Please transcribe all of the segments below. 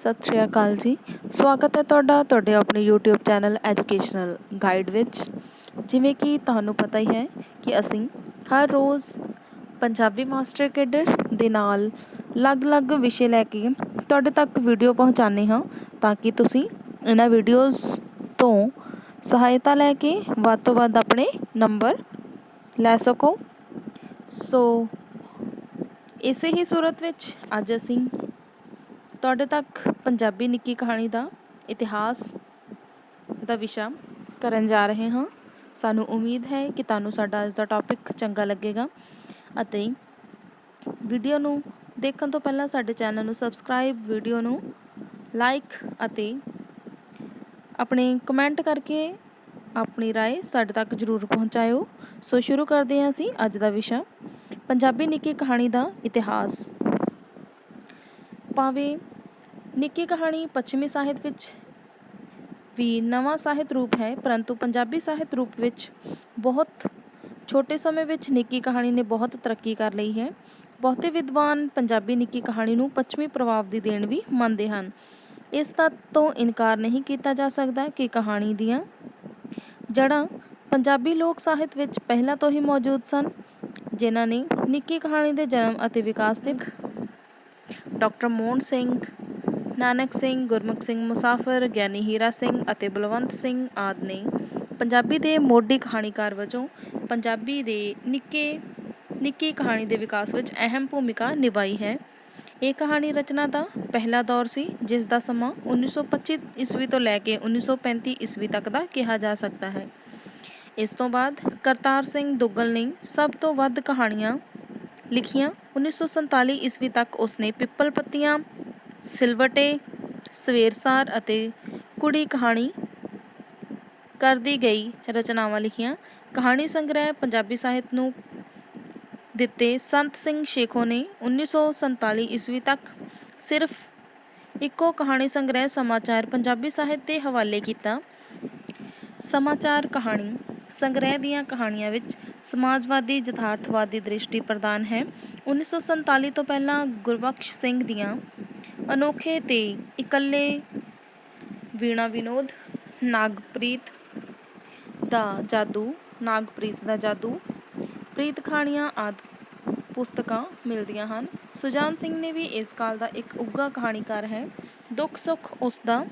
ਸਤਿ ਸ਼੍ਰੀ ਅਕਾਲ ਜੀ। ਸਵਾਗਤ ਹੈ ਤੁਹਾਡੇ ਆਪਣੇ YouTube ਚੈਨਲ ਐਜੂਕੇਸ਼ਨਲ ਗਾਈਡ ਵਿੱਚ। ਜਿਵੇਂ ਕਿ ਤੁਹਾਨੂੰ ਪਤਾ ਹੀ ਹੈ ਕਿ ਅਸੀਂ ਹਰ ਰੋਜ਼ ਪੰਜਾਬੀ ਮਾਸਟਰ ਕੇਡਰ ਦੇ ਨਾਲ ਅਲੱਗ-ਅਲੱਗ ਵਿਸ਼ੇ ਲੈ ਕੇ ਤੁਹਾਡੇ ਤੱਕ ਵੀਡੀਓ ਪਹੁੰਚਾਉਂਦੇ ਹਾਂ, ਤਾਂ ਕਿ ਤੁਸੀਂ ਇਹਨਾਂ ਵੀਡੀਓਜ਼ ਤੋਂ ਸਹਾਇਤਾ ਲੈ ਕੇ ਵੱਧ ਤੋਂ ਵੱਧ ਆਪਣੇ ਨੰਬਰ ਲੈ ਸਕੋ। ਸੋ ਇਸੇ ਹੀ ਸੂਰਤ ਵਿੱਚ ਅੱਜ ਅਸੀਂ ਤੁਹਾਡੇ ਤੱਕ ਪੰਜਾਬੀ ਨਿੱਕੀ ਕਹਾਣੀ ਦਾ ਇਤਿਹਾਸ ਦਾ ਵਿਸ਼ਾ ਕਰਨ ਜਾ ਰਹੇ ਹਾਂ। ਸਾਨੂੰ ਉਮੀਦ ਹੈ ਕਿ ਤੁਹਾਨੂੰ ਸਾਡਾ ਅੱਜ ਦਾ ਟੌਪਿਕ ਚੰਗਾ ਲੱਗੇਗਾ ਅਤੇ ਵੀਡੀਓ ਨੂੰ ਦੇਖਣ ਤੋਂ ਪਹਿਲਾਂ ਸਾਡੇ ਚੈਨਲ ਨੂੰ ਸਬਸਕ੍ਰਾਈਬ, ਵੀਡੀਓ ਨੂੰ ਲਾਈਕ ਅਤੇ ਆਪਣੇ ਕਮੈਂਟ ਕਰਕੇ ਆਪਣੀ ਰਾਏ ਸਾਡੇ ਤੱਕ ਜ਼ਰੂਰ ਪਹੁੰਚਾਇਓ। ਸੋ ਸ਼ੁਰੂ ਕਰਦੇ ਹਾਂ ਅਸੀਂ ਅੱਜ ਦਾ ਵਿਸ਼ਾ, ਪੰਜਾਬੀ ਨਿੱਕੀ ਕਹਾਣੀ ਦਾ ਇਤਿਹਾਸ। ਭਾਵੇਂ ਨਿੱਕੀ ਕਹਾਣੀ ਪੱਛਮੀ ਸਾਹਿਤ ਵਿੱਚ ਵੀ ਨਵਾਂ ਸਾਹਿਤ ਰੂਪ ਹੈ, ਪਰੰਤੂ ਪੰਜਾਬੀ ਸਾਹਿਤ ਰੂਪ ਵਿੱਚ ਬਹੁਤ ਛੋਟੇ ਸਮੇਂ ਵਿੱਚ ਨਿੱਕੀ ਕਹਾਣੀ ਨੇ ਬਹੁਤ ਤਰੱਕੀ ਕਰ ਲਈ ਹੈ। ਬਹੁਤੇ ਵਿਦਵਾਨ ਪੰਜਾਬੀ ਨਿੱਕੀ ਕਹਾਣੀ ਨੂੰ ਪੱਛਮੀ ਪ੍ਰਭਾਵ ਦੀ ਦੇਣ ਵੀ ਮੰਨਦੇ ਹਨ। ਇਸ ਤੱਥ ਤੋਂ ਇਨਕਾਰ ਨਹੀਂ ਕੀਤਾ ਜਾ ਸਕਦਾ ਕਿ ਕਹਾਣੀ ਦੀਆਂ ਜੜ੍ਹਾਂ ਪੰਜਾਬੀ ਲੋਕ ਸਾਹਿਤ ਵਿੱਚ ਪਹਿਲਾਂ ਤੋਂ ਹੀ ਮੌਜੂਦ ਸਨ, ਜਿਨ੍ਹਾਂ ਨੇ ਨਿੱਕੀ ਕਹਾਣੀ ਦੇ ਜਨਮ ਅਤੇ ਵਿਕਾਸ ਦੇ ਡਾਕਟਰ ਮੋਹਨ ਸਿੰਘ, ਨਾਨਕ ਸਿੰਘ, ਗੁਰਮੁਖ ਸਿੰਘ ਮੁਸਾਫਰ, ਗਿਆਨੀ ਹੀਰਾ ਸਿੰਘ ਅਤੇ ਬਲਵੰਤ ਸਿੰਘ ਆਦਿ ਨੇ ਪੰਜਾਬੀ ਦੇ ਮੋਢੀ ਕਹਾਣੀਕਾਰ ਵਜੋਂ ਪੰਜਾਬੀ ਦੇ ਨਿੱਕੀ ਕਹਾਣੀ ਦੇ ਵਿਕਾਸ ਵਿੱਚ ਅਹਿਮ ਭੂਮਿਕਾ ਨਿਭਾਈ ਹੈ। ਇਹ ਕਹਾਣੀ ਰਚਨਾ ਦਾ ਪਹਿਲਾ ਦੌਰ ਸੀ, ਜਿਸ ਦਾ ਸਮਾਂ 1925 ਈਸਵੀ ਤੋਂ ਲੈ ਕੇ 1935 ਈਸਵੀ ਤੱਕ ਦਾ ਕਿਹਾ ਜਾ ਸਕਦਾ ਹੈ। ਇਸ ਤੋਂ ਬਾਅਦ ਕਰਤਾਰ ਸਿੰਘ ਦੁੱਗਲ ਨੇ ਸਭ ਤੋਂ ਵੱਧ ਕਹਾਣੀਆਂ ਲਿਖੀਆਂ। 1947 ਈਸਵੀ ਤੱਕ ਉਸਨੇ ਪਿੱਪਲ ਪੱਤੀਆਂ, ਸਿਲਵਟੇ, ਸਵੇਰਸਾਰ ਅਤੇ ਕੁੜੀ ਕਹਾਣੀ ਕਰਦੀ ਗਈ ਰਚਨਾਵਾਂ ਲਿਖੀਆਂ। ਕਹਾਣੀ ਸੰਗ੍ਰਹਿ ਪੰਜਾਬੀ ਸਾਹਿਤ ਨੂੰ ਦਿੱਤੇ ਸੰਤ ਸਿੰਘ ਸ਼ੇਖੋਂ ਨੇ 1947 ਈਸਵੀ ਤੱਕ ਸਿਰਫ ਇੱਕੋ ਕਹਾਣੀ ਸੰਗ੍ਰਹਿ ਸਮਾਚਾਰ ਪੰਜਾਬੀ ਸਾਹਿਤ ਦੇ ਹਵਾਲੇ ਕੀਤਾ। ਸਮਾਚਾਰ ਕਹਾਣੀ ਸੰਗ੍ਰਹਿ ਦੀਆਂ ਕਹਾਣੀਆਂ ਵਿੱਚ ਸਮਾਜਵਾਦੀ ਯਥਾਰਥਵਾਦੀ ਦ੍ਰਿਸ਼ਟੀ ਪ੍ਰਧਾਨ ਹੈ। 1947 ਤੋਂ ਪਹਿਲਾਂ ਗੁਰਬਖਸ਼ ਸਿੰਘ ਦੀਆਂ ਅਨੋਖੇ ਤੇ ਇਕੱਲੇ ਵੀਣਾ ਵਿਨੋਦ, ਨਾਗਪ੍ਰੀਤ ਦਾ ਜਾਦੂ, ਪ੍ਰੀਤ ਕਹਾਣੀਆਂ ਆਦਿ ਪੁਸਤਕਾਂ ਮਿਲਦੀਆਂ ਹਨ। ਸੁਜਾਨ ਸਿੰਘ ਨੇ ਵੀ ਇਸ ਕਾਲ ਦਾ ਇੱਕ ਉੱਘਾ ਕਹਾਣੀਕਾਰ ਹੈ। ਦੁੱਖ ਸੁੱਖ ਉਸ ਦਾ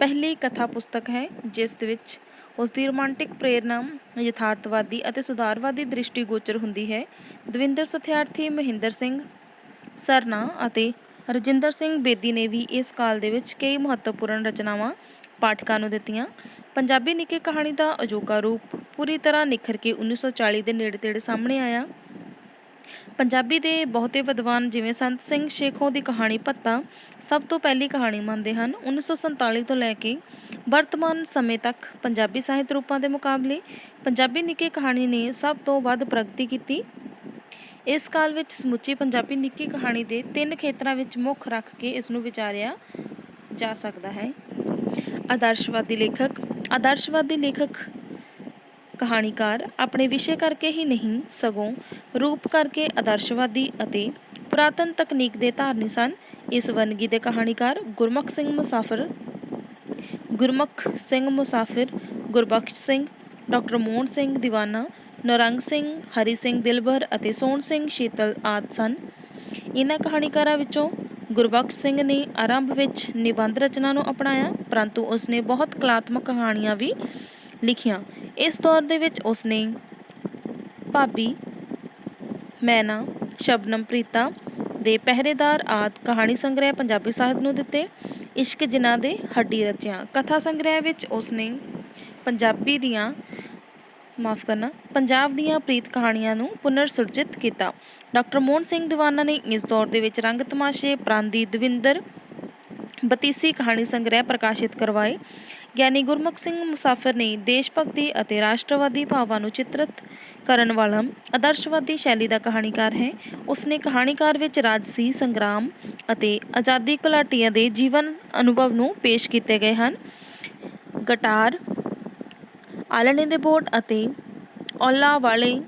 ਪਹਿਲੀ ਕਥਾ ਪੁਸਤਕ ਹੈ, ਜਿਸ ਵਿੱਚ ਉਸ ਦੀ ਰੋਮਾਂਟਿਕ ਪ੍ਰੇਰਨਾ ਯਥਾਰਥਵਾਦੀ ਅਤੇ ਸੁਧਾਰਵਾਦੀ ਦ੍ਰਿਸ਼ਟੀ ਗੋਚਰ ਹੁੰਦੀ ਹੈ। ਦਵਿੰਦਰ ਸਥਿਆਰਥੀ, ਮਹਿੰਦਰ ਸਿੰਘ ਸਰਨਾ ਅਤੇ ਰਜਿੰਦਰ ਸਿੰਘ ਬੇਦੀ ਨੇ ਵੀ ਇਸ ਕਾਲ ਦੇ ਵਿੱਚ ਕਈ ਮਹੱਤਵਪੂਰਨ ਰਚਨਾਵਾਂ ਪਾਠਕਾਂ ਨੂੰ ਦਿੱਤੀਆਂ। ਪੰਜਾਬੀ ਨਿੱਕੀ ਕਹਾਣੀ ਦਾ ਅਜੋਕਾ ਰੂਪ ਪੂਰੀ ਤਰ੍ਹਾਂ ਨਿਖਰ ਕੇ 1940 ਦੇ ਨੇੜੇ ਤੇੜੇ ਸਾਹਮਣੇ ਆਇਆ। ਪੰਜਾਬੀ ਦੇ ਬਹੁਤੇ ਵਿਦਵਾਨ ਜਿਵੇਂ ਸੰਤ ਸਿੰਘ ਸ਼ੇਖੋਂ ਦੀ ਕਹਾਣੀ ਭੱਤਾ ਸਭ ਤੋਂ ਪਹਿਲੀ ਕਹਾਣੀ ਮੰਨਦੇ ਹਨ। 1947 ਤੋਂ ਲੈ ਕੇ ਵਰਤਮਾਨ ਸਮੇਂ ਤੱਕ ਪੰਜਾਬੀ ਸਾਹਿਤ ਰੂਪਾਂ ਦੇ ਮੁਕਾਬਲੇ ਪੰਜਾਬੀ ਨਿੱਕੀ ਕਹਾਣੀ ਨੇ ਸਭ ਤੋਂ ਵੱਧ ਪ੍ਰਗਤੀ ਕੀਤੀ। ਇਸ ਕਾਲ ਵਿੱਚ ਸਮੁੱਚੀ ਪੰਜਾਬੀ ਨਿੱਕੀ ਕਹਾਣੀ ਦੇ 3 ਖੇਤਰਾਂ ਵਿੱਚ ਮੁੱਖ ਰੱਖ ਕੇ ਇਸ ਨੂੰ ਵਿਚਾਰਿਆ ਜਾ ਸਕਦਾ ਹੈ। ਆਦਰਸ਼ਵਾਦੀ ਲੇਖਕ ਕਹਾਣੀਕਾਰ ਆਪਣੇ ਵਿਸ਼ੇ ਕਰਕੇ ਹੀ ਨਹੀਂ, ਸਗੋਂ ਰੂਪ ਕਰਕੇ ਆਦਰਸ਼ਵਾਦੀ ਅਤੇ ਪੁਰਾਤਨ ਤਕਨੀਕ ਦੇ ਧਾਰਨੀ ਸਨ। ਇਸ ਵੰਨਗੀ ਦੇ ਕਹਾਣੀਕਾਰ ਗੁਰਮੁਖ ਸਿੰਘ ਮੁਸਾਫਿਰ, ਗੁਰਬਖਸ਼ ਸਿੰਘ, ਡਾਕਟਰ ਮੋਹਨ ਸਿੰਘ ਦੀਵਾਨਾ, ਨੌਰੰਗ ਸਿੰਘ, ਹਰੀ ਸਿੰਘ ਦਿਲਬਰ ਅਤੇ ਸੋਹਣ ਸਿੰਘ ਸ਼ੀਤਲ ਆਦਿ ਸਨ। ਇਹਨਾਂ ਕਹਾਣੀਕਾਰਾਂ ਵਿੱਚੋਂ ਗੁਰਬਖਸ਼ ਸਿੰਘ ਨੇ ਆਰੰਭ ਵਿੱਚ ਨਿਬੰਧ ਰਚਨਾ ਨੂੰ ਅਪਣਾਇਆ, ਪਰੰਤੂ ਉਸਨੇ ਬਹੁਤ ਕਲਾਤਮਕ ਕਹਾਣੀਆਂ ਵੀ ਲਿਖੀਆਂ। ਇਸ ਦੌਰ ਦੇ ਵਿੱਚ ਉਸਨੇ ਭਾਬੀ, ਮੈਨਾ, ਸ਼ਬਨਮ, ਪ੍ਰੀਤਾ ਦੇ ਪਹਿਰੇਦਾਰ ਆਦਿ ਕਹਾਣੀ ਸੰਗ੍ਰਹਿ ਪੰਜਾਬੀ ਸਾਹਿਤ ਨੂੰ ਦਿੱਤੇ। ਇਸ਼ਕ ਜਿਨ੍ਹਾਂ ਦੇ ਹੱਡੀ ਰਚਿਆ ਕਥਾ ਸੰਗ੍ਰਹਿ ਵਿੱਚ ਉਸਨੇ ਪੰਜਾਬ ਦੀਆਂ ਪ੍ਰੀਤ ਕਹਾਣੀਆਂ ਨੂੰ ਪੁਨਰ ਸੁਰਜਿਤ ਕੀਤਾ। ਡਾਕਟਰ ਮੋਹਨ ਸਿੰਘ ਦੀਵਾਨਾ ਨੇ ਇਸ ਦੌਰ ਦੇ ਵਿੱਚ ਰੰਗ ਤਮਾਸ਼ੇ, ਪ੍ਰਾਂਦੀ, ਦਵਿੰਦਰ ਬਤੀਸੀ ਕਹਾਣੀ ਸੰਗ੍ਰਹਿ ਪ੍ਰਕਾਸ਼ਿਤ ਕਰਵਾਏ। ਗਿਆਨੀ ਗੁਰਮੁਖ ਸਿੰਘ ਮੁਸਾਫਿਰ ਨੇ ਦੇਸ਼ ਭਗਤੀ ਅਤੇ ਰਾਸ਼ਟਰਵਾਦੀ ਭਾਵਾਂ ਨੂੰ ਚਿਤਰਿਤ ਕਰਨ ਵਾਲਾ ਆਦਰਸ਼ਵਾਦੀ ਸ਼ੈਲੀ ਦਾ ਕਹਾਣੀਕਾਰ ਹੈ। ਉਸਨੇ ਕਹਾਣੀਕਾਰ ਵਿੱਚ ਰਾਜਸੀ ਸੰਗਰਾਮ ਅਤੇ ਆਜ਼ਾਦੀ ਘੁਲਾਟੀਆਂ ਦੇ ਜੀਵਨ ਅਨੁਭਵ ਨੂੰ ਪੇਸ਼ ਕੀਤੇ ਗਏ ਹਨ। ਗਟਾਰ, ਆਲ੍ਹਣੇ ਦੇ ਬੋਰਡ ਅਤੇ ਔਲਾ ਵਾਲੇ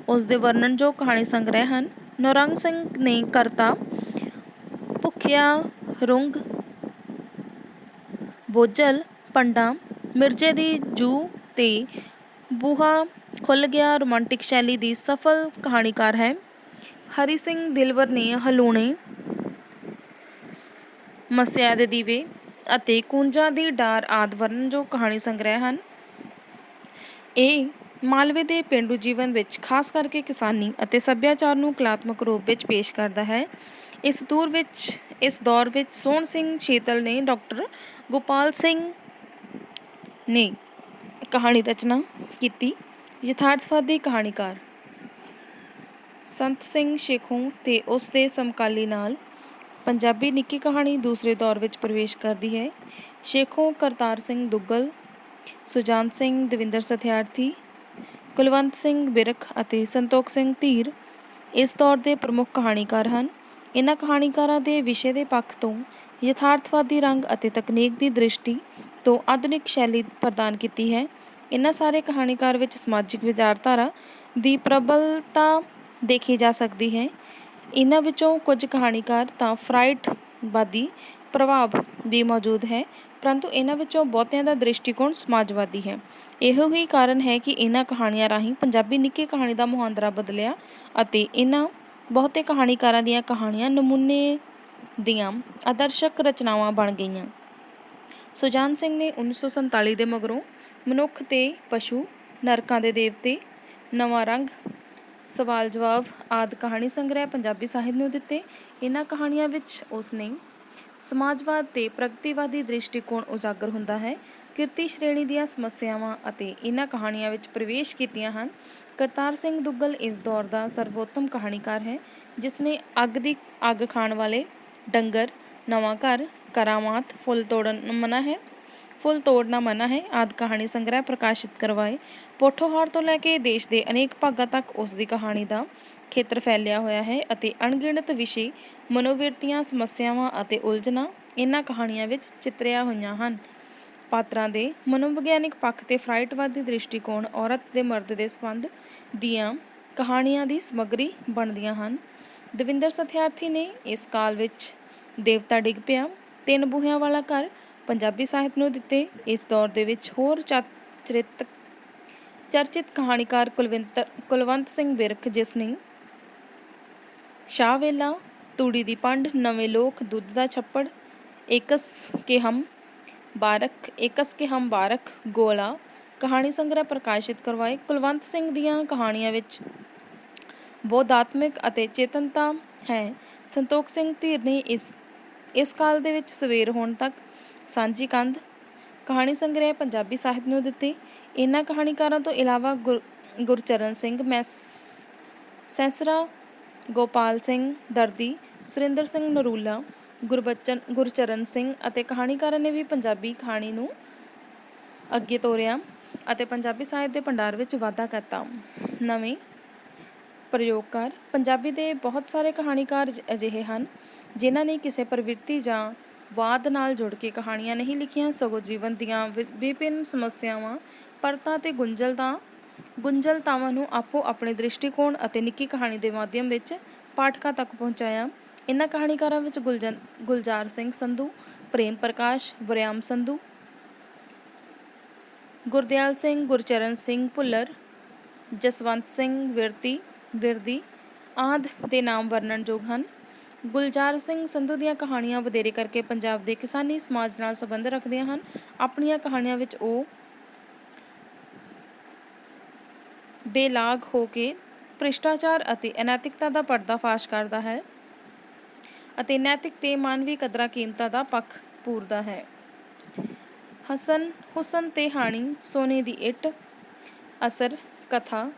ਉਸ ਦੇ ਵਰਣਨਯੋਗ ਕਹਾਣੀ ਸੰਗ੍ਰਹਿ ਹਨ। ਨੌਰੰਗ ਸਿੰਘ ਨੇ ਕਰਤਾ, ਭੁੱਖਿਆ ਰੁੰਗ, ਬੋਝਲ, ਪੰਡਾ, ਮਿਰਜ਼ੇ ਦੀ ਜੂਹ ਤੇ ਬੂਹਾ ਖੁੱਲ੍ਹ ਗਿਆ ਰੋਮਾਂਟਿਕ ਸ਼ੈਲੀ ਦੀ ਸਫਲ ਕਹਾਣੀਕਾਰ ਹੈ। ਹਰੀ ਸਿੰਘ ਦਿਲਵਰ ਨੇ ਹਲੂਣੇ, ਮਸਿਆ ਦੇ ਦੀਵੇ ਅਤੇ ਕੂੰਜਾਂ ਦੀ ਡਾਰ ਆਦਿ ਵਰਣਨਯੋਗ ਕਹਾਣੀ ਸੰਗ੍ਰਹਿ ਹਨ। ਇਹ ਮਾਲਵੇ ਦੇ ਪੇਂਡੂ ਜੀਵਨ ਵਿੱਚ ਖਾਸ ਕਰਕੇ ਕਿਸਾਨੀ ਅਤੇ ਸੱਭਿਆਚਾਰ ਨੂੰ ਕਲਾਤਮਕ ਰੂਪ ਵਿੱਚ ਪੇਸ਼ ਕਰਦਾ ਹੈ। ਇਸ ਦੌਰ ਵਿੱਚ ਸੋਹਣ ਸਿੰਘ ਸ਼ੀਤਲ ਨੇ ਡਾਕਟਰ ਗੋਪਾਲ ਸਿੰਘ ਨੇ ਕਹਾਣੀ ਰਚਨਾ ਕੀਤੀ। ਯਥਾਰਥਵਾਦੀ ਕਹਾਣੀਕਾਰ ਸੰਤ ਸਿੰਘ ਸ਼ੇਖੋਂ ਤੇ ਉਸ ਦੇ ਸਮਕਾਲੀ ਨਾਲ ਪੰਜਾਬੀ ਨਿੱਕੀ ਕਹਾਣੀ ਦੂਸਰੇ ਦੌਰ ਵਿੱਚ ਪ੍ਰਵੇਸ਼ ਕਰਦੀ ਹੈ। ਸ਼ੇਖੋਂ ਕਰਤਾਰ ਸਿੰਘ ਦੁੱਗਲ, ਸੁਜਾਨ ਸਿੰਘ, ਦਵਿੰਦਰ ਸਥਿਆਰਥੀ, ਕੁਲਵੰਤ ਸਿੰਘ ਬਿਰਖ ਅਤੇ ਸੰਤੋਖ ਸਿੰਘ ਧੀਰ ਇਸ ਦੌਰ ਦੇ ਪ੍ਰਮੁੱਖ ਕਹਾਣੀਕਾਰ ਹਨ। ਇਹਨਾਂ ਕਹਾਣੀਕਾਰਾਂ ਦੇ ਵਿਸ਼ੇ ਦੇ ਪੱਖ ਤੋਂ ਯਥਾਰਥਵਾਦੀ ਰੰਗ ਅਤੇ ਤਕਨੀਕ ਦੀ ਦ੍ਰਿਸ਼ਟੀ ਤੋਂ ਆਧੁਨਿਕ ਸ਼ੈਲੀ ਪ੍ਰਦਾਨ ਕੀਤੀ ਹੈ। ਇਹਨਾਂ ਸਾਰੇ ਕਹਾਣੀਕਾਰ ਵਿੱਚ ਸਮਾਜਿਕ ਵਿਚਾਰਧਾਰਾ ਦੀ ਪ੍ਰਬਲਤਾ ਦੇਖੀ ਜਾ ਸਕਦੀ ਹੈ। ਇਹਨਾਂ ਵਿੱਚੋਂ ਕੁਝ ਕਹਾਣੀਕਾਰ ਤਾਂ ਫਰਾਇਡਵਾਦੀ ਪ੍ਰਭਾਵ ਵੀ ਮੌਜੂਦ ਹੈ, ਪਰੰਤੂ ਇਹਨਾਂ ਵਿੱਚੋਂ ਬਹੁਤਿਆਂ ਦਾ ਦ੍ਰਿਸ਼ਟੀਕੋਣ ਸਮਾਜਵਾਦੀ ਹੈ। ਇਹੋ ਹੀ ਕਾਰਨ ਹੈ ਕਿ ਇਹਨਾਂ ਕਹਾਣੀਆਂ ਰਾਹੀਂ ਪੰਜਾਬੀ ਨਿੱਕੀ ਕਹਾਣੀ ਦਾ ਮੁਹਾਂਦਰਾ ਬਦਲਿਆ ਅਤੇ ਇਹਨਾਂ ਬਹੁਤੇ ਕਹਾਣੀਕਾਰਾਂ ਦੀਆਂ ਕਹਾਣੀਆਂ ਨਮੂਨੇ ਦੀਆਂ ਆਦਰਸ਼ਕ ਰਚਨਾਵਾਂ ਬਣ ਗਈਆਂ। ਸੁਜਾਨ ਸਿੰਘ ਨੇ 1947 ਦੇ ਮਗਰੋਂ ਮਨੁੱਖ ਤੇ ਪਸ਼ੂ, ਨਰਕਾਂ ਦੇ ਦੇਵਤੇ, ਨਵਾਂ ਰੰਗ, ਸਵਾਲ ਜਵਾਬ ਆਦਿ ਕਹਾਣੀ ਸੰਗ੍ਰਹਿ ਪੰਜਾਬੀ ਸਾਹਿਤ ਨੂੰ ਦਿੱਤੇ। ਇਹਨਾਂ ਕਹਾਣੀਆਂ ਵਿੱਚ ਉਸ ਨੇ ਸਮਾਜਵਾਦ ਤੇ ਪ੍ਰਗਤੀਵਾਦੀ ਦ੍ਰਿਸ਼ਟੀਕੋਣ ਉਜਾਗਰ ਹੁੰਦਾ ਹੈ। ਕਿਰਤੀ ਸ਼੍ਰੇਣੀ ਦੀਆਂ ਸਮੱਸਿਆਵਾਂ ਅਤੇ ਇਹਨਾਂ ਕਹਾਣੀਆਂ ਵਿੱਚ ਪ੍ਰਵੇਸ਼ ਕੀਤੀਆਂ ਹਨ। ਕਰਤਾਰ ਸਿੰਘ ਦੁੱਗਲ ਇਸ ਦੌਰ ਦਾ ਸਰਵੋਤਮ ਕਹਾਣੀਕਾਰ ਹੈ, ਜਿਸ ਨੇ ਅੱਗ ਖਾਣ ਵਾਲੇ, ਡੰਗਰ, ਨਵਾਂ ਘਰ, ਕਰਾਮਾਤ, ਫੁੱਲ ਤੋੜਨਾ ਮਨਾ ਹੈ ਆਦਿ ਕਹਾਣੀ ਸੰਗ੍ਰਹਿ ਪ੍ਰਕਾਸ਼ਿਤ ਕਰਵਾਏ। ਪੋਠੋਹਾਰ ਤੋਂ ਲੈ ਕੇ ਦੇਸ਼ ਦੇ ਅਨੇਕ ਭਾਗਾਂ ਤੱਕ ਉਸ ਦੀ ਕਹਾਣੀ ਦਾ ਖੇਤਰ ਫੈਲਿਆ ਹੋਇਆ ਹੈ ਅਤੇ ਅਣਗਿਣਤ ਵਿਸ਼ੇ, ਮਨੋਵਿਰਤੀਆਂ, ਸਮੱਸਿਆਵਾਂ ਅਤੇ ਉਲਝਣਾਂ ਇਹਨਾਂ ਕਹਾਣੀਆਂ ਵਿੱਚ ਚਿਤਰਿਆ ਹੋਈਆਂ ਹਨ। ਪਾਤਰਾਂ ਦੇ ਮਨੋਵਿਗਿਆਨਿਕ ਪੱਖ ਤੇ ਫਰਾਇਡਵਾਦੀ ਦ੍ਰਿਸ਼ਟੀਕੋਣ ਔਰਤ ਤੇ ਮਰਦ ਦੇ ਸੰਬੰਧ ਦੀਆਂ ਕਹਾਣੀਆਂ ਦੀ ਸਮੱਗਰੀ ਬਣਦੀਆਂ ਹਨ। ਦਵਿੰਦਰ ਸਥਿਆਰਥੀ ਨੇ ਇਸ ਕਾਲ ਵਿੱਚ ਦੇਵਤਾ ਡਿੱਗ ਪਿਆ, ਤਿੰਨ ਬੂਹਿਆਂ ਵਾਲਾ ਘਰ ਪੰਜਾਬੀ ਸਾਹਿਤ ਨੂੰ ਦਿੱਤੇ। ਇਸ ਦੌਰ ਦੇ ਵਿੱਚ ਹੋਰ ਚਰਚਿਤ ਕਹਾਣੀਕਾਰ ਕੁਲਵੰਤ ਸਿੰਘ ਬਿਰਖ, ਜਿਸ ਨੇ ਸ਼ਾਹ ਵੇਲਾ, ਤੂੜੀ ਦੀ ਪੰਡ, ਨਵੇਂ ਲੋਕ, ਦੁੱਧ ਦਾ ਛੱਪੜ, ਏਕਸ ਕੇ ਹਮ ਬਾਰਕ, ਗੋਲਾ ਕਹਾਣੀ ਸੰਗ੍ਰਹਿ ਪ੍ਰਕਾਸ਼ਿਤ ਕਰਵਾਏ। ਕੁਲਵੰਤ ਸਿੰਘ ਦੀਆਂ ਕਹਾਣੀਆਂ ਵਿੱਚ ਬੋਧਾਤਮਿਕ ਅਤੇ ਚੇਤਨਤਾ ਹੈ। ਸੰਤੋਖ ਸਿੰਘ ਧੀਰ ਨੇ ਇਸ ਕਾਲ ਦੇ ਵਿੱਚ ਸਵੇਰ ਹੋਣ ਤੱਕ, ਸਾਂਝੀ ਕੰਧ ਕਹਾਣੀ ਸੰਗ੍ਰਹਿ ਪੰਜਾਬੀ ਸਾਹਿਤ ਨੂੰ ਦਿੱਤੇ। ਇਹਨਾਂ ਕਹਾਣੀਕਾਰਾਂ ਤੋਂ ਇਲਾਵਾ ਗੁਰਚਰਨ ਸਿੰਘ ਸੈਂਸਰਾ, ਗੋਪਾਲ ਸਿੰਘ ਦਰਦੀ, ਸੁਰਿੰਦਰ ਸਿੰਘ ਨਰੂਲਾ, ਗੁਰਚਰਨ ਸਿੰਘ ਅਤੇ ਕਹਾਣੀਕਾਰਾਂ ਨੇ ਵੀ ਪੰਜਾਬੀ ਕਹਾਣੀ ਨੂੰ ਅੱਗੇ ਤੋਰਿਆ ਅਤੇ ਪੰਜਾਬੀ ਸਾਹਿਤ ਦੇ ਭੰਡਾਰ ਵਿੱਚ ਵਾਧਾ ਕੀਤਾ। ਨਵੇਂ ਪ੍ਰਯੋਗਕਾਰ ਪੰਜਾਬੀ ਦੇ ਬਹੁਤ ਸਾਰੇ ਕਹਾਣੀਕਾਰ ਅਜਿਹੇ ਹਨ ਜਿਨ੍ਹਾਂ ਨੇ ਕਿਸੇ ਪ੍ਰਵਿਰਤੀ ਜਾਂ ਵਾਦ ਨਾਲ ਜੁੜ ਕੇ ਕਹਾਣੀਆਂ ਨਹੀਂ ਲਿਖੀਆਂ, ਸਗੋਂ ਜੀਵਨ ਦੀਆਂ ਵਿਭਿੰਨ ਸਮੱਸਿਆਵਾਂ, ਪਰਤਾਂ ਅਤੇ ਗੁੰਝਲਤਾਵਾਂ ਨੂੰ ਆਪੋ ਆਪਣੇ ਦ੍ਰਿਸ਼ਟੀਕੋਣ ਅਤੇ ਨਿੱਕੀ ਕਹਾਣੀ ਦੇ ਮਾਧਿਅਮ ਵਿੱਚ ਪਾਠਕਾਂ ਤੱਕ ਪਹੁੰਚਾਇਆ। ਇਹਨਾਂ ਕਹਾਣੀਕਾਰਾਂ ਵਿੱਚ ਗੁਲਜ਼ਾਰ ਸਿੰਘ ਸੰਧੂ, ਪ੍ਰੇਮ ਪ੍ਰਕਾਸ਼, ਵਰਿਆਮ ਸੰਧੂ, ਗੁਰਦਿਆਲ ਸਿੰਘ, ਗੁਰਚਰਨ ਸਿੰਘ ਭੁੱਲਰ, ਜਸਵੰਤ ਸਿੰਘ ਵਿਰਦੀ ਆਦਿ ਦੇ ਨਾਮ ਵਰਣਨਯੋਗ ਹਨ। ਗੁਲਜ਼ਾਰ ਸਿੰਘ ਸੰਧੂ ਦੀਆਂ ਕਹਾਣੀਆਂ ਵਧੇਰੇ ਕਰਕੇ ਪੰਜਾਬ ਦੇ ਕਿਸਾਨੀ ਸਮਾਜ ਨਾਲ ਸੰਬੰਧ ਰੱਖਦੀਆਂ ਹਨ। ਆਪਣੀਆਂ ਕਹਾਣੀਆਂ ਵਿੱਚ ਉਹ ਬੇਲਾਗ ਹੋ ਕੇ ਭ੍ਰਿਸ਼ਟਾਚਾਰ ਅਤੇ ਅਨੈਤਿਕਤਾ ਦਾ ਪਰਦਾਫਾਸ਼ ਕਰਦਾ ਹੈ ਅਤੇ ਨੈਤਿਕ ਤੇ ਮਾਨਵੀ ਕਦਰਾਂ ਕੀਮਤਾਂ ਦਾ ਪੱਖ ਪੂਰਦਾ ਹੈ। ਹੁਸਨ ਤੇ ਹਾਣੀ, ਸੋਨੇ ਦੀ ਇੱਟ, ਅਸਰ ਕਥਾ,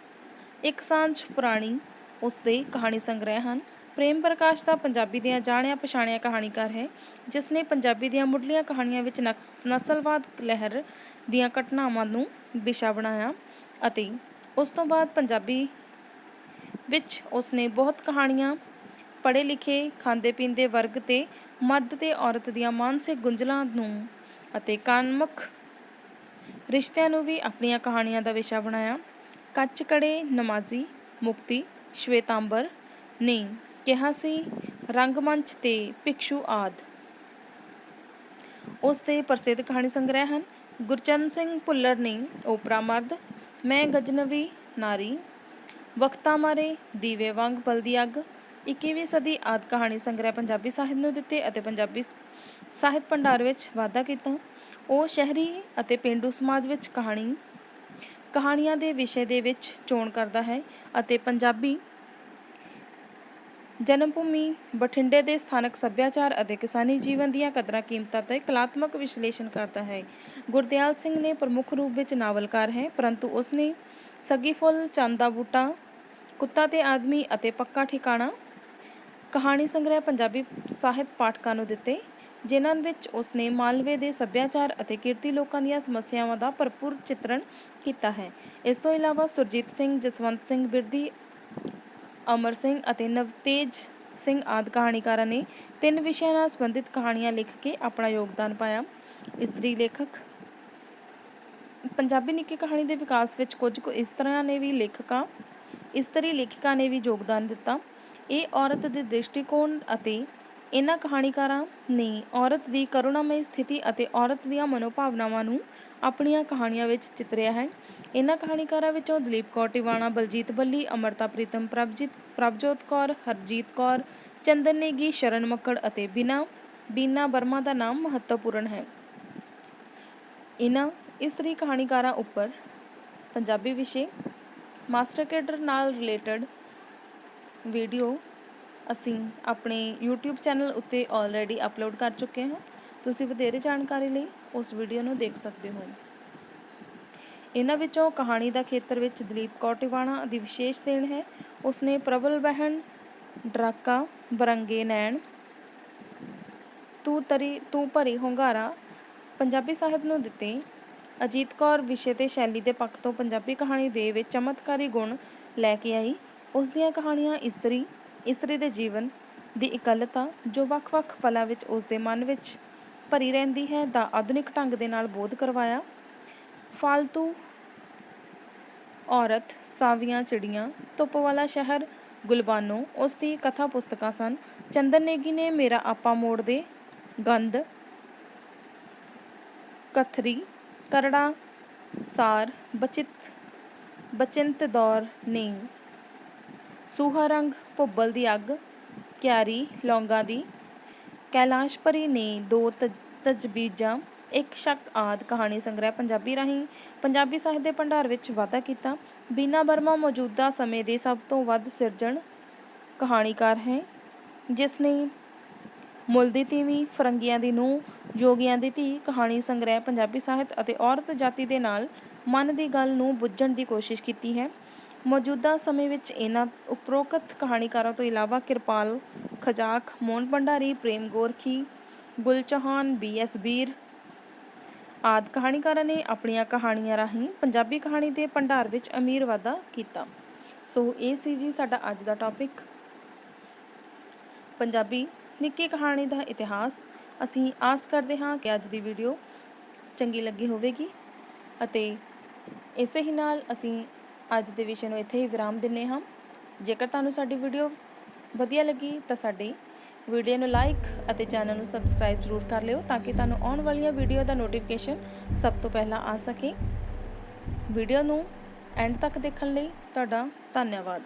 ਇੱਕ ਸਾਂਝ ਪੁਰਾਣੀ ਉਸ ਦੇ ਕਹਾਣੀ ਸੰਗ੍ਰਹਿ ਹਨ। ਪ੍ਰੇਮ ਪ੍ਰਕਾਸ਼ ਦਾ ਪੰਜਾਬੀ ਦੀਆਂ ਜਾਣਿਆ ਪਛਾਣਿਆ ਕਹਾਣੀਕਾਰ ਹੈ, ਜਿਸ ਨੇ ਪੰਜਾਬੀ ਦੀਆਂ ਮੁੱਢਲੀਆਂ ਕਹਾਣੀਆਂ ਵਿੱਚ ਨਸਲਵਾਦ ਲਹਿਰ ਦੀਆਂ ਘਟਨਾਵਾਂ ਨੂੰ ਵਿਸ਼ਾ ਬਣਾਇਆ ਅਤੇ ਉਸ ਤੋਂ ਬਾਅਦ ਪੰਜਾਬੀ ਵਿੱਚ ਉਸ ਨੇ ਬਹੁਤ ਕਹਾਣੀਆਂ ਪੜ੍ਹੇ ਲਿਖੇ, ਖਾਂਦੇ ਪੀਂਦੇ ਵਰਗ ਤੇ ਮਰਦ ਤੇ ਔਰਤ ਦੀਆਂ ਮਾਨਸਿਕ ਗੁੰਝਲਾਂ ਨੂੰ ਅਤੇ ਕਾਮਕ ਰਿਸ਼ਤਿਆਂ ਨੂੰ ਵੀ ਆਪਣੀਆਂ ਕਹਾਣੀਆਂ ਦਾ ਵਿਸ਼ਾ ਬਣਾਇਆ। ਕੱਚ ਕੜੇ, ਨਮਾਜ਼ੀ, ਮੁਕਤੀ, ਸ਼ਵੇਤਾਂਬਰ ਨੇ ਕਿਹਾ ਸੀ, ਰੰਗਮੰਚ ਤੇ ਭਿਕਸ਼ੂ ਆਦਿ ਉਸ ਦੇ ਪ੍ਰਸਿੱਧ ਕਹਾਣੀ ਸੰਗ੍ਰਹਿ ਹਨ ਗੁਰਚਰਨ ਸਿੰਘ ਭੁੱਲਰ ਨੇ ਓਪਰਾ ਮਰਦ, ਮੈਂ ਗਜ਼ਨਵੀ ਨਾਰੀ, ਵਕਤਾਂ ਮਾਰੇ, ਦੀਵੇ ਵਾਂਗ ਬਲਦੀ ਅੱਗ, 21ਵੀਂ ਸਦੀ ਆਦਿ ਕਹਾਣੀ ਸੰਗ੍ਰਹਿ ਪੰਜਾਬੀ ਸਾਹਿਤ ਨੂੰ ਦਿੱਤੇ ਅਤੇ ਪੰਜਾਬੀ ਸਾਹਿਤ ਭੰਡਾਰ ਵਿੱਚ ਵਾਧਾ ਕੀਤਾ। ਉਹ ਸ਼ਹਿਰੀ ਅਤੇ ਪੇਂਡੂ ਸਮਾਜ ਵਿੱਚ ਕਹਾਣੀਆਂ ਦੇ ਵਿਸ਼ੇ ਦੇ ਵਿੱਚ ਚੋਣ ਕਰਦਾ ਹੈ ਅਤੇ ਪੰਜਾਬੀ ਜਨਮ ਭੂਮੀ ਬਠਿੰਡੇ ਦੇ ਸਥਾਨਕ ਸੱਭਿਆਚਾਰ ਅਤੇ ਕਿਸਾਨੀ ਜੀਵਨ ਦੀਆਂ ਕਦਰਾਂ ਕੀਮਤਾਂ ਤੇ ਕਲਾਤਮਕ ਵਿਸ਼ਲੇਸ਼ਣ ਕਰਦਾ ਹੈ। ਗੁਰਦਿਆਲ ਸਿੰਘ ਨੇ ਪ੍ਰਮੁੱਖ ਰੂਪ ਵਿੱਚ ਨਾਵਲਕਾਰ ਹੈ, ਪਰੰਤੂ ਉਸਨੇ ਸੱਗੀ ਫੁੱਲ, ਚੰਦ ਦਾ ਬੂਟਾ, ਕੁੱਤਾ ਤੇ ਆਦਮੀ ਅਤੇ ਪੱਕਾ ਠਿਕਾਣਾ ਕਹਾਣੀ ਸੰਗ੍ਰਹਿ ਪੰਜਾਬੀ ਸਾਹਿਤ ਪਾਠਕਾਂ ਨੂੰ ਦਿੱਤੇ, ਜਿਨ੍ਹਾਂ ਵਿੱਚ ਉਸਨੇ ਮਾਲਵੇ ਦੇ ਸੱਭਿਆਚਾਰ ਅਤੇ ਕਿਰਤੀ ਲੋਕਾਂ ਦੀਆਂ ਸਮੱਸਿਆਵਾਂ ਦਾ ਭਰਪੂਰ ਚਿੱਤਰਣ ਕੀਤਾ ਹੈ। ਇਸ ਤੋਂ ਇਲਾਵਾ ਸੁਰਜੀਤ ਸਿੰਘ, ਜਸਵੰਤ ਸਿੰਘ ਬਿਰਦੀ, ਅਮਰ ਸਿੰਘ ਅਤੇ ਨਵਤੇਜ ਸਿੰਘ ਆਦਿ ਕਹਾਣੀਕਾਰਾਂ ਨੇ 3 ਵਿਸ਼ਿਆਂ ਨਾਲ ਸੰਬੰਧਿਤ ਕਹਾਣੀਆਂ ਲਿਖ ਕੇ ਆਪਣਾ ਯੋਗਦਾਨ ਪਾਇਆ। ਇਸਤਰੀ ਨਿੱਕੀ ਕਹਾਣੀ ਦੇ ਵਿਕਾਸ ਵਿੱਚ ਕੁਝ ਕੁ ਇਸਤਰੀ ਲੇਖਿਕਾ ਨੇ ਵੀ ਯੋਗਦਾਨ ਦਿੱਤਾ। ਇਹ ਔਰਤ ਦੇ ਦ੍ਰਿਸ਼ਟੀਕੋਣ ਅਤੇ ਇਹਨਾਂ ਕਹਾਣੀਕਾਰਾਂ ਨੇ ਔਰਤ ਦੀ ਕਰੁਣਾਮਈ ਸਥਿਤੀ ਅਤੇ ਔਰਤ ਦੀਆਂ ਮਨੋਭਾਵਨਾਵਾਂ ਨੂੰ ਆਪਣੀਆਂ ਕਹਾਣੀਆਂ ਵਿੱਚ ਚਿਤਰਿਆ ਹੈ। ਇਹਨਾਂ ਕਹਾਣੀਕਾਰਾਂ ਵਿੱਚੋਂ ਦਲੀਪ ਕੌਰ ਟਿਵਾਣਾ, ਬਲਜੀਤ ਬੱਲੀ, ਅਮਰਤਾ ਪ੍ਰੀਤਮ, ਪ੍ਰਭਜੋਤ ਕੌਰ, ਹਰਜੀਤ ਕੌਰ, ਚੰਦਨ ਨੇਗੀ, ਸ਼ਰਨ ਮੱਕੜ ਅਤੇ ਬੀਨਾ ਵਰਮਾ ਦਾ ਨਾਮ ਮਹੱਤਵਪੂਰਨ ਹੈ। ਇਹਨਾਂ ਇਸਤਰੀ ਕਹਾਣੀਕਾਰਾਂ ਉੱਪਰ ਪੰਜਾਬੀ ਵਿਸ਼ੇ ਮਾਸਟਰ ਕੇਡਰ ਨਾਲ ਰਿਲੇਟਡ ਵੀਡੀਓ ਅਸੀਂ ਆਪਣੇ YouTube ਚੈਨਲ ਉੱਤੇ ਆਲਰੇਡੀ ਅਪਲੋਡ ਕਰ ਚੁੱਕੇ ਹਾਂ। ਤੁਸੀਂ ਵਧੇਰੇ ਜਾਣਕਾਰੀ ਲਈ ਉਸ ਵੀਡੀਓ ਨੂੰ ਦੇਖ ਸਕਦੇ ਹੋ। ਇਹਨਾਂ ਵਿੱਚੋਂ ਕਹਾਣੀ ਦਾ ਖੇਤਰ ਵਿੱਚ ਦਲੀਪ ਕੌਰ ਟਿਵਾਣਾ ਦੀ ਵਿਸ਼ੇਸ਼ ਦੇਣ ਹੈ। ਉਸਨੇ ਪ੍ਰਬਲ ਬਹਿਣ, ਡਰਾਕਾ, ਬਰੰਗੇ ਨੈਣ, ਤੂੰ ਭਰੀ ਹੁੰਗਾਰਾ ਪੰਜਾਬੀ ਸਾਹਿਤ ਨੂੰ ਦਿੱਤੇ। ਅਜੀਤ ਕੌਰ ਵਿਸ਼ੇ ਤੇ ਸ਼ੈਲੀ ਦੇ ਪੱਖ ਤੋਂ ਪੰਜਾਬੀ ਕਹਾਣੀ ਦੇ ਵਿੱਚ ਚਮਤਕਾਰੀ ਗੁਣ ਲੈ ਕੇ ਆਈ। ਉਸ ਦੀਆਂ ਕਹਾਣੀਆਂ ਇਸਤਰੀ ਦੇ ਜੀਵਨ ਦੀ ਇਕੱਲਤਾ ਜੋ ਵੱਖ-ਵੱਖ ਪਲਾਂ ਵਿੱਚ ਉਸ ਦੇ ਮਨ ਵਿੱਚ ਭਰੀ ਰਹਿੰਦੀ ਹੈ ਦਾ ਆਧੁਨਿਕ ਢੰਗ ਦੇ ਨਾਲ ਬੋਧ ਕਰਵਾਇਆ। ਫਾਲਤੂ ਔਰਤ, ਸਾਵੀਆਂ ਚਿੜੀਆਂ, ਧੁੱਪ ਵਾਲਾ ਸ਼ਹਿਰ, ਗੁਲਬਾਨੋ ਉਸ ਦੀ ਕਥਾ ਪੁਸਤਕਾਂ ਸਨ। ਚੰਦਨ ਨੇਗੀ ਨੇ ਮੇਰਾ ਆਪਾ ਮੋੜ ਦੇ, ਗੰਧ, ਕਥਰੀ, ਕਰੜਾ, ਸਾਰ, ਬਚਿੰਤ ਦੌਰ ਨੇ, ਸੂਹਾ ਰੰਗ, ਭੁੱਬਲ ਦੀ ਅੱਗ, ਕਿਆਰੀ, ਲੌਂਗਾਂ ਦੀ, ਕੈਲਾਸ਼ ਪਰੀ ਨੇ 2 ਤਜਵੀਜ਼ਾਂ, ਇੱਕ ਸ਼ੱਕ ਆਦਿ ਕਹਾਣੀ ਸੰਗ੍ਰਹਿ ਪੰਜਾਬੀ ਰਾਹੀਂ ਪੰਜਾਬੀ ਸਾਹਿਤ ਦੇ ਭੰਡਾਰ ਵਿੱਚ ਵਾਧਾ ਕੀਤਾ। ਬੀਨਾ ਵਰਮਾ ਮੌਜੂਦਾ ਸਮੇਂ ਦੇ ਸਭ ਤੋਂ ਵੱਧ ਸਿਰਜਣ ਕਹਾਣੀਕਾਰ ਹੈ, ਜਿਸ ਨੇ ਮੁੱਲ ਦੀ ਤੀਵੀਂ, ਫਰੰਗੀਆਂ ਦੀ ਨੂੰਹ, ਜੋਗੀਆਂ ਦੀ ਧੀ ਕਹਾਣੀ ਸੰਗ੍ਰਹਿ ਪੰਜਾਬੀ ਸਾਹਿਤ ਅਤੇ ਔਰਤ ਜਾਤੀ ਦੇ ਨਾਲ ਮਨ ਦੀ ਗੱਲ ਨੂੰ ਬੁੱਝਣ ਦੀ ਕੋਸ਼ਿਸ਼ ਕੀਤੀ ਹੈ। ਮੌਜੂਦਾ ਸਮੇਂ ਵਿੱਚ ਇਹਨਾਂ ਉਪਰੋਕਤ ਕਹਾਣੀਕਾਰਾਂ ਤੋਂ ਇਲਾਵਾ ਕਿਰਪਾਲ ਖਜ਼ਾਕ, ਮੋਹਨ ਭੰਡਾਰੀ, ਪ੍ਰੇਮ ਗੋਰਖੀ, ਗੁਲ ਚੌਹਾਨ, BS ਬੀਰ ਆਦਿ ਕਹਾਣੀਕਾਰਾਂ ਨੇ ਆਪਣੀਆਂ ਕਹਾਣੀਆਂ ਰਾਹੀਂ ਪੰਜਾਬੀ ਕਹਾਣੀ ਦੇ ਭੰਡਾਰ ਵਿੱਚ ਅਮੀਰ ਵਾਧਾ ਕੀਤਾ। ਸੋ ਇਹ ਸੀ ਜੀ ਸਾਡਾ ਅੱਜ ਦਾ ਟੌਪਿਕ, ਪੰਜਾਬੀ ਨਿੱਕੀ ਕਹਾਣੀ ਦਾ ਇਤਿਹਾਸ। ਅਸੀਂ ਆਸ ਕਰਦੇ ਹਾਂ ਕਿ ਅੱਜ ਦੀ ਵੀਡੀਓ ਚੰਗੀ ਲੱਗੀ ਹੋਵੇਗੀ ਅਤੇ ਇਸੇ ਹੀ ਨਾਲ ਅਸੀਂ ਅੱਜ ਦੇ ਵਿਸ਼ੇ ਨੂੰ ਇੱਥੇ ਹੀ ਵਿਰਾਮ ਦਿੰਦੇ ਹਾਂ। ਜੇਕਰ ਤੁਹਾਨੂੰ ਸਾਡੀ ਵੀਡੀਓ ਵਧੀਆ ਲੱਗੀ ਤਾਂ ਸਾਡੀ ਵੀਡੀਓ ਨੂੰ ਲਾਈਕ ਅਤੇ ਚੈਨਲ ਨੂੰ ਸਬਸਕ੍ਰਾਈਬ ਜ਼ਰੂਰ ਕਰ ਲਿਓ ਤਾਂ ਕਿ ਤੁਹਾਨੂੰ ਆਉਣ ਵਾਲੀਆਂ ਵੀਡੀਓ ਦਾ ਨੋਟੀਫਿਕੇਸ਼ਨ ਸਭ ਤੋਂ ਪਹਿਲਾਂ ਆ ਸਕੇ। ਵੀਡੀਓ ਨੂੰ ਐਂਡ ਤੱਕ ਦੇਖਣ ਲਈ ਤੁਹਾਡਾ ਧੰਨਵਾਦ।